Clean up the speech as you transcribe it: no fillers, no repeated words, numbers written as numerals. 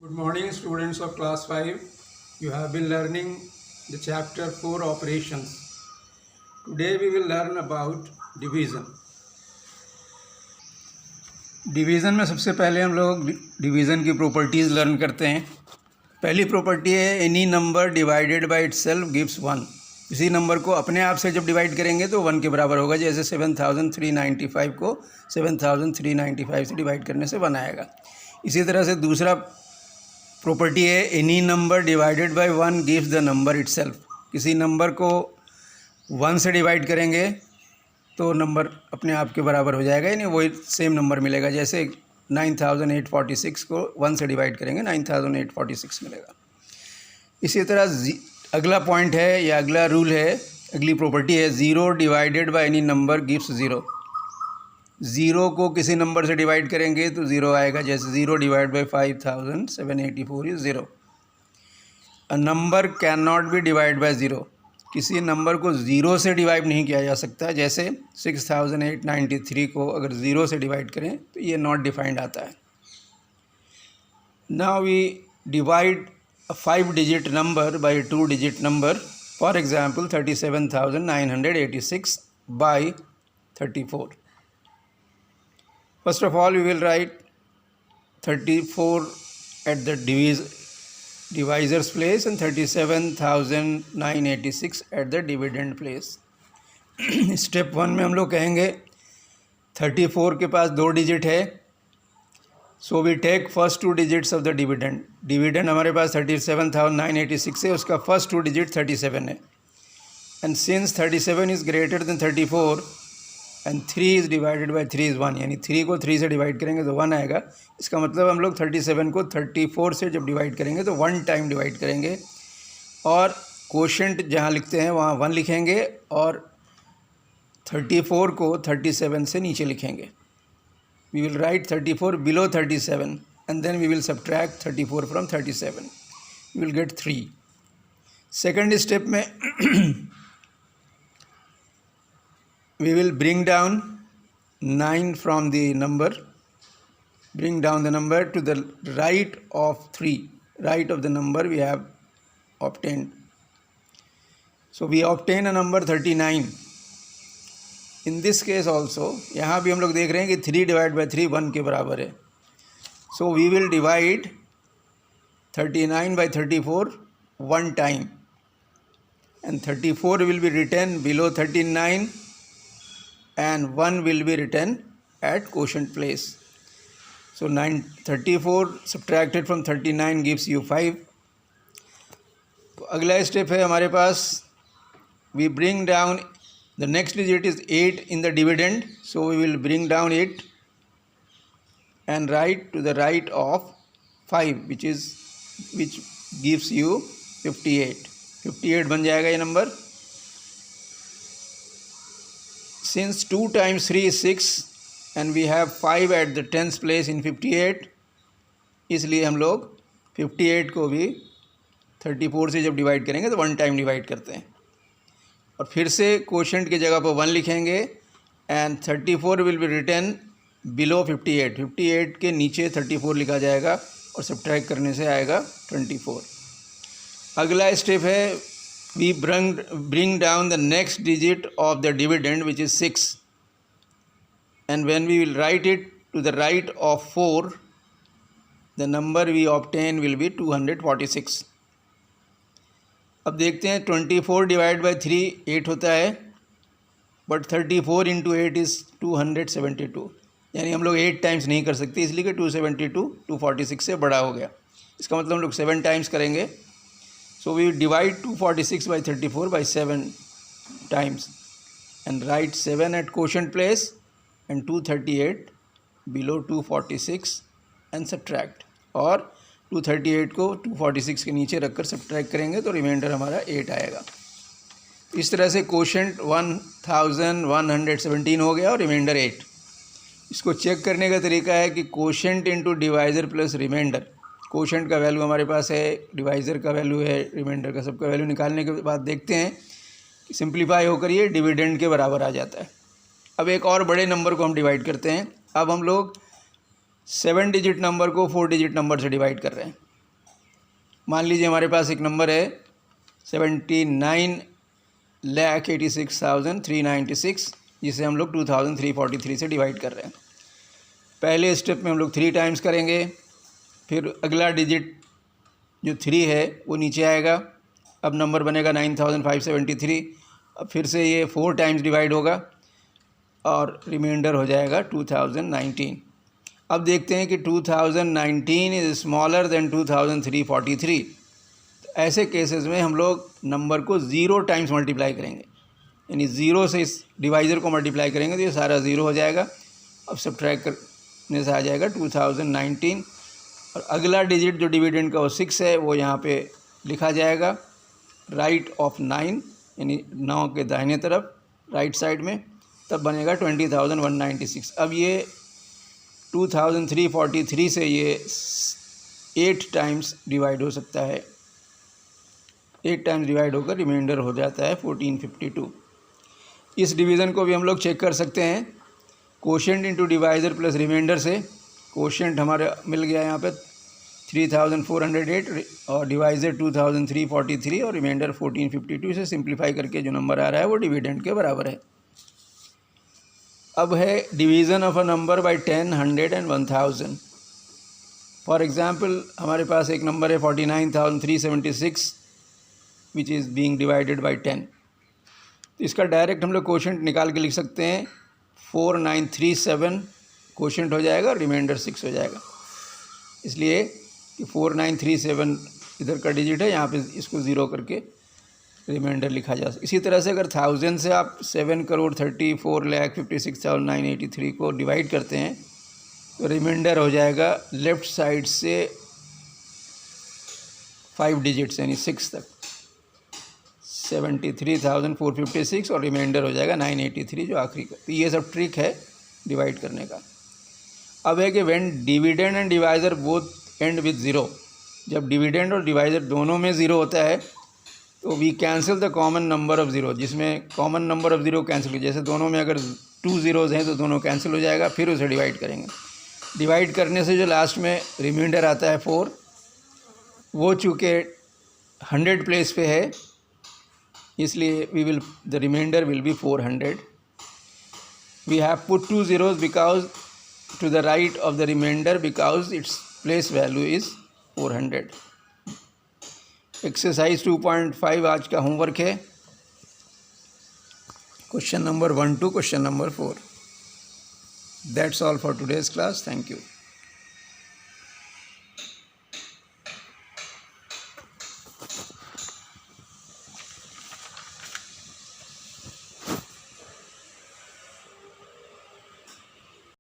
Good morning, students of class 5. You have been learning the chapter 4 operations. Today we will learn about division. Division में सबसे पहले हम लोग division की properties learn करते हैं। पहली प्रॉपर्टी है any number divided by itself gives 1। किसी नंबर को अपने आप से जब डिवाइड करेंगे तो 1 के बराबर होगा। जैसे 7395 को 7395 से डिवाइड करने से 1 आएगा। इसी तरह से दूसरा प्रॉपर्टी है any number divided by 1 gives the number itself. किसी नंबर को 1 से डिवाइड करेंगे तो नंबर अपने आप के बराबर हो जाएगा, यानी वही सेम नंबर मिलेगा। जैसे 9846 को 1 से डिवाइड करेंगे 9846 मिलेगा। इसी तरह अगला पॉइंट है या अगला रूल है, अगली प्रॉपर्टी है zero divided by any number gives 0। Zero को किसी नंबर से डिवाइड करेंगे तो 0 आएगा। जैसे 0 divide by 5784 is 0। A number can not be divide by 0। किसी नंबर को 0 से डिवाइड नहीं किया जा सकता। जैसे 6893 को अगर 0 से डिवाइड करें तो ये नॉट डिफाइंड आता है। Now we divide a 5 digit number by a 2 digit number. For example 37,986 by 34. First of all we will write 34 at the divisor's place and 37,986 at the dividend place. Step 1 में हम लोग कहेंगे 34 के पास 2 digit है, so we take first 2 digits of the dividend. Dividend हमारे पास 37,986 है, उसका फर्स्ट 2 डिजिट 37 है। And since 37 is greater than 34 and 3 is divided by 3 is 1, यानी 3 को 3 से डिवाइड करेंगे तो 1 आएगा। इसका मतलब हम लोग 37 को 34 से जब डिवाइड करेंगे तो 1 टाइम डिवाइड करेंगे और कोशेंट जहाँ लिखते हैं वहाँ 1 लिखेंगे और 34 को 37 से नीचे लिखेंगे। We will write 34 below 37 and then we will subtract 34 from 37. We will get 3. Second step में we will bring down 9 from the number. Bring down the number to the right of 3. Right of the number we have obtained. So we obtain a number 39. In this case also यहाँ भी हम लोग देख रहे हैं कि 3 divide by 3 1 के बराबर है। So we will divide 39 by 34 1 time and 34 will be written below 39 and 1 will be written at quotient place. So 34 subtracted from 39 gives you 5। अगला स्टेप है हमारे पास, we bring down the next digit is 8 in the dividend, so we will bring down 8 and write to the right of 5 which gives you 58. 58 बन जाएगा ये number. Since 2 times 3 is 6 and we have 5 at the 10th place in 58, इसलिए हम लोग 58 को भी 34 से जब डिवाइड करेंगे तो 1 टाइम डिवाइड करते हैं और फिर से कोशेंट की जगह पर 1 लिखेंगे and 34 will be written below 58। 58 के नीचे 34 लिखा जाएगा और सब्ट्रैक्ट करने से आएगा 24। अगला स्टेप है we bring down the next digit of the dividend which is 6 and when we will write it to the right of 4 the number we obtain will be 246। अब देखते हैं 24 डिवाइड बाई 3 8 होता है, बट 34 इंटू 8 इज़ 272, यानी हम लोग 8 times नहीं कर सकते इसलिए कि 272 246 से बड़ा हो गया। इसका मतलब हम लोग 7 टाइम्स करेंगे। So we divide 246 by 34 by 7 times and write 7 at quotient place and 238 below 246 and subtract, और 238 को 246 के नीचे रखकर सब्ट्रैक्ट करेंगे तो रिमाइंडर हमारा 8 आएगा। इस तरह से कोशेंट 1117 हो गया और रिमाइंडर 8। इसको चेक करने का तरीका है कि quotient into divisor plus remainder. Quotient का वैल्यू हमारे पास है, डिवाइज़र का वैल्यू है, रिमाइंडर का सबका वैल्यू निकालने के बाद देखते हैं कि सिंप्लीफाई होकर ये डिविडेंड के बराबर आ जाता है। अब एक और बड़े नंबर को हम डिवाइड करते हैं। अब हम लोग 7 डिजिट नंबर को 4 डिजिट नंबर से डिवाइड कर रहे हैं। मान लीजिए हमारे पास एक नंबर है 79,86,396, जिसे हम लोग 2343 से डिवाइड कर रहे हैं। पहले स्टेप में हम लोग 3 टाइम्स करेंगे, फिर अगला डिजिट जो 3 है वो नीचे आएगा। अब नंबर बनेगा 9573। अब फिर से ये 4 टाइम्स डिवाइड होगा और रिमाइंडर हो जाएगा 2019। अब देखते हैं कि 2019 इज़ स्मॉलर देन 2343। ऐसे केसेस में हम लोग नंबर को 0 टाइम्स मल्टीप्लाई करेंगे, यानी 0 से इस डिवाइज़र को मल्टीप्लाई करेंगे तो ये सारा 0 हो जाएगा। अब सब्ट्रैक्ट करने से आ जाएगा 2019। और अगला डिजिट जो डिविडेंड का वो 6 है, वो यहाँ पे लिखा जाएगा राइट ऑफ 9, यानी 9 के दाहिने तरफ राइट साइड में, तब बनेगा 20,196। अब ये 2343 से ये 8 टाइम्स डिवाइड हो सकता है। 8 टाइम्स डिवाइड होकर रिमाइंडर हो जाता है 1452। इस डिवीज़न को भी हम लोग चेक कर सकते हैं quotient into divisor plus remainder से। कोशेंट हमारा मिल गया यहाँ पे 3408 और डिवाइज़र 2343 और रिमाइंडर 1452 से सिंप्लीफाई करके जो नंबर आ रहा है वो डिविडेंड के बराबर है। अब है division of a number by 10, 100 and 1000। For example हमारे पास एक नंबर है 49,376 which is being divided by 10। तो इसका डायरेक्ट हम लोग कोशेंट निकाल के लिख सकते हैं 4937 कोशेंट हो जाएगा और रिमाइंडर 6 हो जाएगा। इसलिए कि 4937 इधर का डिजिट है, यहाँ पे इसको 0 करके रिमाइंडर लिखा जा सकता है। इसी तरह से अगर 1000 से आप 7,34,56,983 को डिवाइड करते हैं तो रिमाइंडर हो जाएगा लेफ़्ट साइड से 5 डिजिट्स यानी 6 तक 73,456 और रिमाइंडर हो जाएगा 983 जो आखिरी का। तो ये सब ट्रिक है डिवाइड करने का। अब है कि when dividend and divisor both and with 0, जब डिविडेंड और डिवाइज़र दोनों में 0 होता है तो we cancel the common number of 0, जिसमें कॉमन नंबर ऑफ़ 0 कैंसिल हो, जैसे दोनों में अगर 2 ज़ीरोज़ हैं तो दोनों कैंसिल हो जाएगा, फिर उसे डिवाइड करेंगे। डिवाइड करने से जो लास्ट में रिमाइंडर आता है 4, वो चूँकि 100 प्लेस पे है इसलिए the remainder will be 400। We have put 2 zeros because to the right of the remainder because its place value is 400। Exercise 2.5 आज का होमवर्क है, question number 1 to question number 4। That's all for today's class. Thank you.